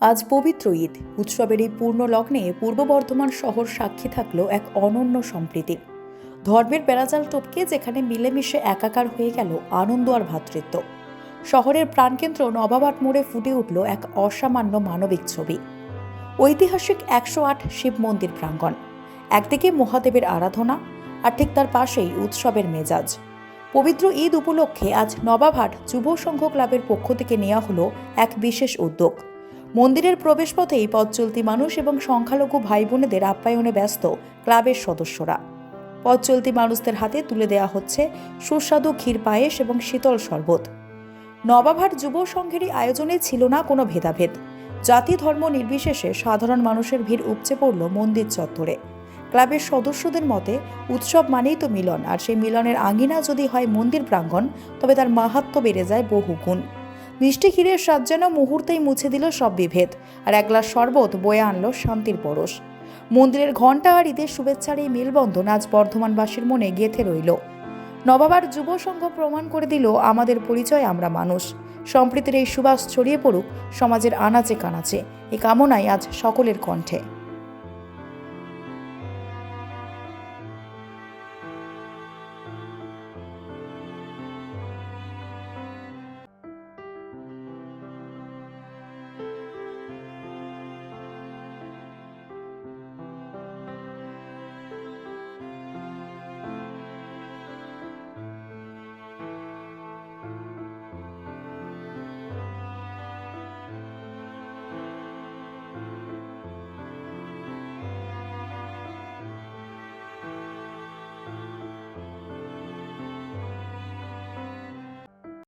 আজ পবিত্র ঈদ উৎসবের এই পূর্ণ লগ্নে পূর্ব বর্ধমান শহর সাক্ষী থাকলো এক অনন্য সম্প্রীতির। ধর্মের বেড়াজাল টপকে যেখানে মিলেমিশে একাকার হয়ে গেল আনন্দ আর ভ্রাতৃত্ব। শহরের প্রাণকেন্দ্র নবাবহাট মোড়ে ফুটে উঠল এক অসামান্য মানবিক ছবি। ঐতিহাসিক ১০৮ শিব মন্দির প্রাঙ্গণ, একদিকে মহাদেবের আরাধনা আর ঠিক তার পাশেই উৎসবের মেজাজ। পবিত্র ঈদ উপলক্ষে আজ নবাবহাট যুব সংঘ ক্লাবের পক্ষ থেকে নেওয়া হলো এক বিশেষ উদ্যোগ। মন্দিরের প্রবেশপথেই পথ চলতি মানুষ এবং সংখ্যালঘু ভাই বোনেদের আপ্যায়নে ব্যস্ত ক্লাবের সদস্যরা। পথ চলতি মানুষদের হাতে তুলে দেওয়া হচ্ছে সুস্বাদু ক্ষীর পায়েস এবং শীতল শরবত। নবাবহাট যুব সংঘেরই আয়োজনে ছিল না কোনো ভেদাভেদ। জাতি ধর্ম নির্বিশেষে সাধারণ মানুষের ভিড় উপচে পড়ল মন্দির চত্বরে। ক্লাবের সদস্যদের মতে উৎসব মানেই তো মিলন, আর সেই মিলনের আঙিনা যদি হয় মন্দির প্রাঙ্গণ, তবে তার মাহাত্ম্য বেড়ে যায় বহুগুণ। মিষ্টি ক্ষীরের স্বাদ যেন মুহূর্তেই মুছে দিল সব বিভেদ, আর এক গ্লাস শরবত বয়ে আনলো শান্তির পরশ। মন্দিরের ঘণ্টা আর ঈদের শুভেচ্ছার এই মেলবন্ধন আজ বর্ধমানবাসীর মনে গেঁথে রইল। নবাবহাট যুব সংঘ প্রমাণ করে দিল আমাদের পরিচয় আমরা মানুষ। সম্প্রীতির এই সুবাস ছড়িয়ে পড়ুক সমাজের আনাচে কানাচে, এই কামনাই আজ সকলের কণ্ঠে।